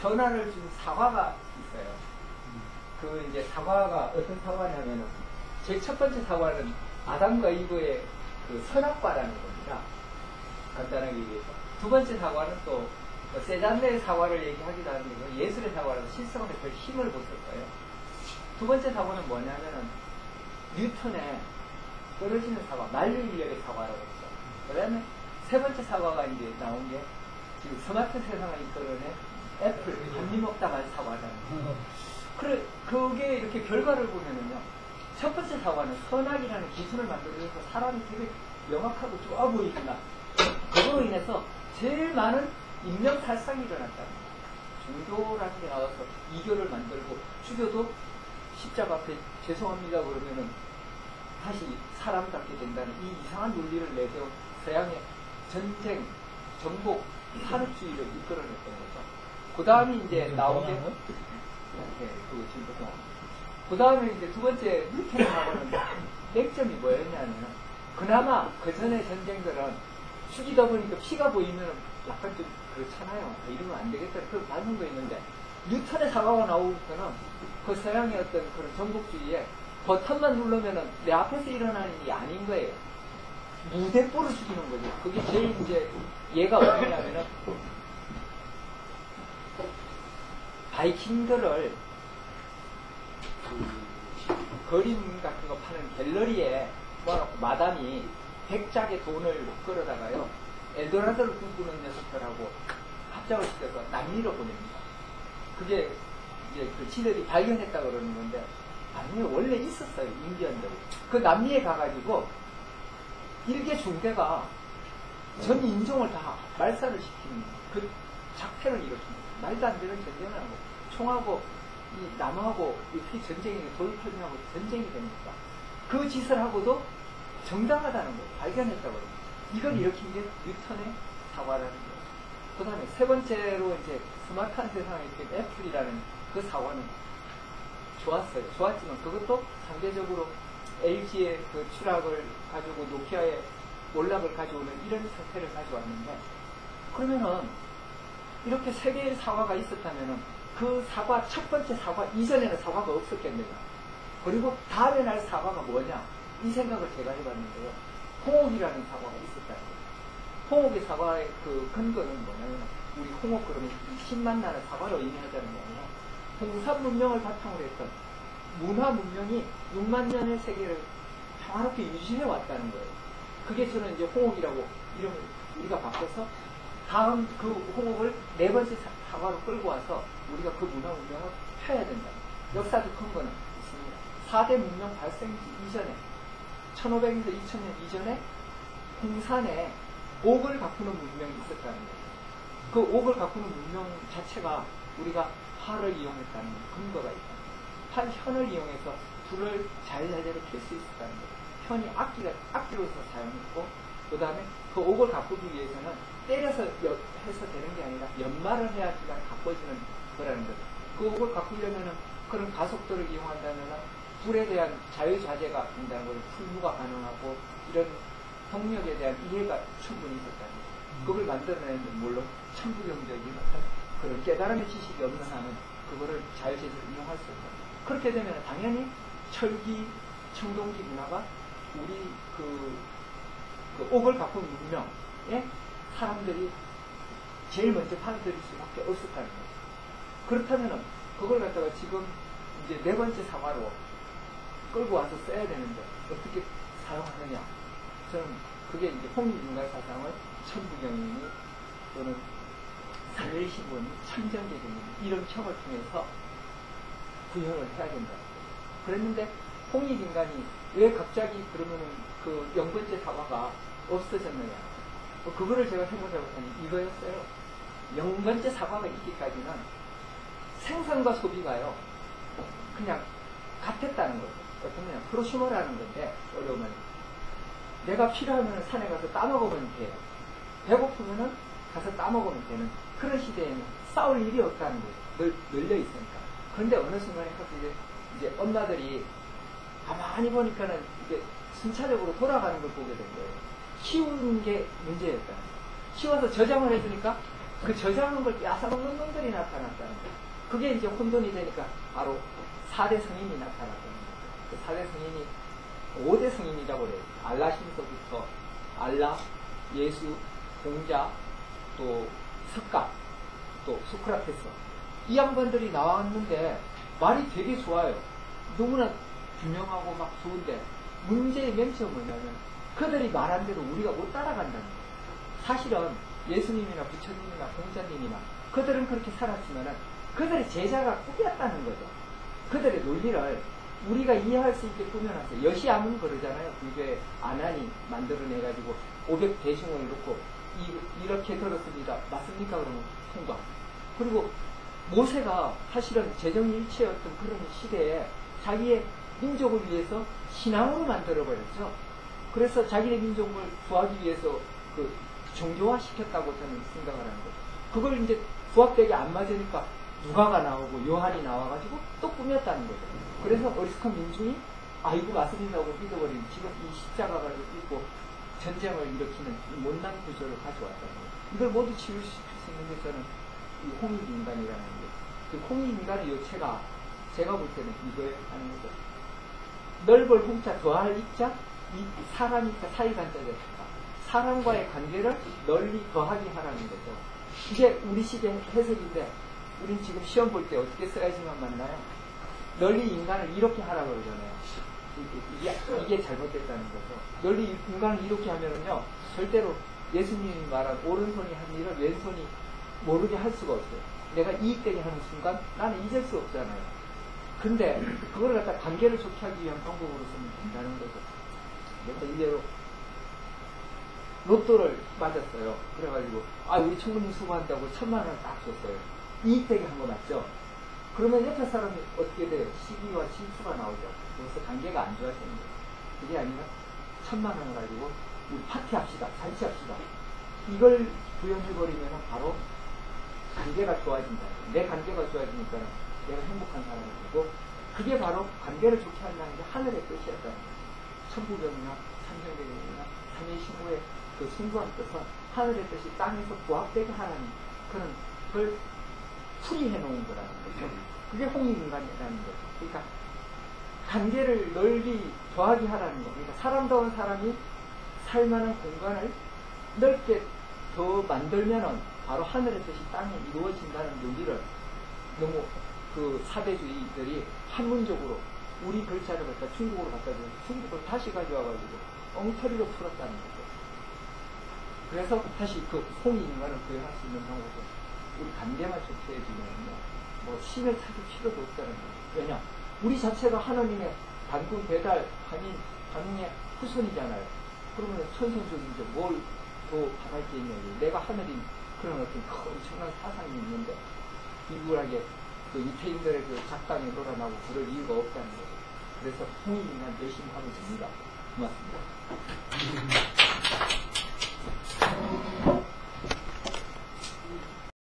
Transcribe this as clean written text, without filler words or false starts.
변화를 준 사과가 있어요. 그 이제 사과가 어떤 사과냐면은 제 첫 번째 사과는 아담과 이브의 그 선악과라는 겁니다. 간단하게 얘기해서. 두 번째 사과는 또 세잔네의 사과를 얘기하기도 하는데 예술의 사과라서 실생활에 별 힘을 못 쓸 거예요. 두 번째 사과는 뭐냐면은 뉴턴의 떨어지는 사과, 만유인력의 사과라고 했죠. 그 다음에 세 번째 사과가 이제 나온 게 지금 스마트 세상을 이끌어낸 애플, 한입 먹다 말 사과라는 거예요. 그게 이렇게 결과를 보면은요, 첫 번째 사과는 선악이라는 기준을 만들어서 사람이 되게 명확하고 좋아 보이구나. 그거로 인해서 제일 많은 인명살상이 일어났다는 거예요. 종교라는 게 나와서 이교를 만들고, 주교도 십자가 앞에 죄송합니다 그러면은 다시 사람답게 된다는 이 이상한 논리를 내세워 서양의 전쟁, 정복, 산업주의를 이끌어냈던 거죠. 그 다음에 이제 나온 게, 그 다음에 이제 두 번째 뉴턴의 사고는 맥점이 뭐였냐면, 그나마 그 전에 전쟁들은 죽이다 보니까 피가 보이면 약간 좀 그렇잖아요. 이러면 안 되겠다. 그 반응도 있는데, 뉴턴의 사과가 나오고서는 그 서양의 어떤 그런 정복주의에 버튼만 누르면은 내 앞에서 일어나는 일이 아닌 거예요. 무대뽀를 죽이는 거죠. 그게 제일 이제 얘가 어디냐면은 바이킹들을 그림 같은 거 파는 갤러리에 모아놓고 마담이 백작의 돈을 끌어다가요 엘도라도를 꿈꾸는 녀석들하고 합작을 시켜서 남미로 보냅니다. 그게 이제 그 지들이 발견했다 그러는 건데 아니요, 원래 있었어요. 인디언들이. 그 남미에 가가지고 일개 중대가 전 인종을 다 말살을 시키는 그 작패를 이뤘습니다. 말도 안 되는 전쟁을 하고 총하고 이 나무하고 이렇게 전쟁이 돌풀하고 전쟁이 됩니까? 그 짓을 하고도 정당하다는 거예요. 발견했다고 그럽니다. 이걸 일으킨 게 뉴턴의 사과라는 거예요. 그 다음에 세 번째로 이제 스마트한 세상에 있던 애플이라는 그 사과는 좋았어요. 좋았지만 그것도 상대적으로 LG의 그 추락을 가지고 노키아의 몰락을 가져오는 이런 상태를 가져왔는데, 그러면은 이렇게 세 개의 사과가 있었다면은 그 사과, 첫 번째 사과 이전에는 사과가 없었겠느냐. 그리고 다음에 날 사과가 뭐냐. 이 생각을 제가 해봤는데요. 홍옥이라는 사과가 있었다는 거예요. 홍옥의 사과의 그 근거는 뭐냐면, 우리 홍옥 그러면 10만 나는 사과로 의미하자는 게 아니라 동산 문명을 바탕으로 했던 문화 문명이 6만 년의 세계를 평화롭게 유지해 왔다는 거예요. 그게 저는 이제 홍옥이라고 이름을 우리가 바꿔서 다음 그 홍옥을 네 번째 사과로 끌고 와서 우리가 그 문화 문명을 펴야 된다. 역사적 근거는 있습니다. 4대 문명 발생지 이전에 1500에서 2000년 이전에 홍산에 옥을 가꾸는 문명이 있었다는 거예요. 그 옥을 가꾸는 문명 자체가 우리가 활을 이용했다는 근거가 있다. 현을 이용해서 불을 자유자재로 켤 수 있었다는 거예요. 현이 악기로서 사용했고, 그 다음에 그 옥을 가꾸기 위해서는 때려서 해서 되는 게 아니라 연말을 해야지만 가꿔지는 거라는 거예요. 그 옥을 가꾸려면은 그런 가속도를 이용한다면은 불에 대한 자유자재가 된다는 거예요. 풀무가 가능하고 이런 동력에 대한 이해가 충분히 있었다는 거예요. 그걸 만들어내는데 물론 천부경적인 그런 깨달음의 지식이 없는 한은 그거를 자유재재로 이용할 수 없다. 그렇게 되면 당연히 철기, 청동기 문화가 우리 그 옥을 가꾼 문명에 사람들이 제일 먼저 받아들일 수밖에 없었다는 거예요. 그렇다면 그걸 갖다가 지금 이제 네 번째 사과로 끌고 와서 써야 되는데 어떻게 사용하느냐. 저는 그게 이제 홍익인간 사상을 천부경이 또는 사회신문이 참정개념이 이런 척을 통해서 구현을 해야 된다. 그랬는데 홍익인간이 왜 갑자기 그러면은 그 0번째 사과가 없어졌느냐. 그거를 제가 생각해봤더니 이거였어요. 0번째 사과가 있기까지는 생산과 소비가요 그냥 같았다는 거죠. 어떤 거냐 프로슈머라는 건데 어려우면 내가 필요하면 산에 가서 따먹으면 돼요. 배고프면은 가서 따먹으면 되는 그런 시대에는 싸울 일이 없다는 거죠. 널려 있으니까. 그런데 어느 순간에 이제 엄마들이 가만히 보니까는 이게 순차적으로 돌아가는 걸 보게 된 거예요. 키우는 게 문제였다. 키워서 저장을 해주니까 그 저장한 걸 뺏어먹는 놈들이 나타났다는 거예요. 그게 이제 혼돈이 되니까 바로 4대 성인이 나타났다는 거예요. 그 4대 성인이 5대 성인이라고 그래요. 알라 신서부터 알라, 예수, 공자, 또 석가, 또 소크라테스. 이 양반들이 나왔는데 말이 되게 좋아요. 너무나 분명하고 막 좋은데 문제의 맹점은 뭐냐면 그들이 말한 대로 우리가 못 따라간다는 거예요. 사실은 예수님이나 부처님이나 공자님이나 그들은 그렇게 살았지만은 그들의 제자가 꾸몄다는 거죠. 그들의 논리를 우리가 이해할 수 있게 꾸며놨어요. 여시아문 그러잖아요. 불교에 아난이 만들어내가지고 500대중을 놓고 이렇게 들었습니다. 맞습니까? 그러면 통과. 그리고 모세가 사실은 재정일치였던 그런 시대에 자기의 민족을 위해서 신앙으로 만들어버렸죠. 그래서 자기네 민족을 구하기 위해서 그 종교화 시켰다고 저는 생각을 하는 거예요. 그걸 이제 부합되게 안 맞으니까 누가가 나오고 요한이 나와가지고 또 꾸몄다는 거죠. 그래서 어리석은 민중이 아이고 맞습니다고 믿어버린 지금 이 십자가를 입고 전쟁을 일으키는 이 못난 구조를 가져왔다는 거예요. 이걸 모두 치유시킬 수 있는 게 저는 이 홍익인간이라는 거예요. 그 홍익인간의 요체가 제가 볼 때는 이거에 하는 거죠. 넓을 홍자 더할 입자 이 사람이니까 사이간자가 사람과의 관계를 널리 더하게 하라는 거죠. 이게 우리식의 해석인데 우린 지금 시험 볼 때 어떻게 써야지만 맞나요? 널리 인간을 이렇게 하라고 그러잖아요. 이게 잘못됐다는 거죠. 널리 인간을 이렇게 하면은요, 절대로 예수님이 말한 오른손이 한 일을 왼손이 모르게 할 수가 없어요. 내가 이익되게 하는 순간 나는 잊을 수 없잖아요. 근데 그걸 갖다 관계를 좋게 하기 위한 방법으로 쓰면 된다는 거죠. 그래서 이대로 로또를 맞았어요. 그래가지고 우리 청구님 수고한다고 1000만 원을 딱 줬어요. 이익되게 한 거 맞죠? 그러면 옆에 사람이 어떻게 돼요? 시기와 질투가 나오죠. 그래서 관계가 안 좋아지는 거예요. 그게 아니라 1000만 원을 가지고 우리 파티합시다. 잔치합시다. 이걸 구현해버리면 바로 관계가 좋아진다. 내 관계가 좋아지니까 내가 행복한 사람이 되고 그게 바로 관계를 좋게 한다는 게 하늘의 뜻이었다는 거예요. 천부경이나 삼성경이나 삼위신고의 그 신부한 뜻은 하늘의 뜻이 땅에서 부합되게 하는 그런 걸 풀이해 놓은 거라는 거죠. 그게 홍익인간이라는 거죠. 그러니까 관계를 널리 더하게 하라는 거. 그러니까 사람다운 사람이 살만한 공간을 넓게 더 만들면은 바로 하늘의 뜻이 땅에 이루어진다는 논리를 너무 그 사대주의들이 한문적으로 우리 글자를 갖다 중국어로 갖다 주면 중국어를 다시 가져와가지고 엉터리로 풀었다는 거죠. 그래서 다시 그 홍익인간을 구현할 수 있는 방법은 우리 관계만 좋게 해주면 뭐 신을 찾을 필요도 없다는 거예요. 왜냐? 우리 자체가 하나님의 단군 배달 가능의 후손이잖아요. 그러면 천성적이죠. 뭘 더 바랄 게 있냐고. 내가 하늘인 그런 어떤 엄청난 사상이 있는데 비굴하게 그 이태인들의 그 작당에 놀아나고 그럴 이유가 없다는 거예요. 그래서 홍익인간 열심히 하면 됩니다. 고맙습니다.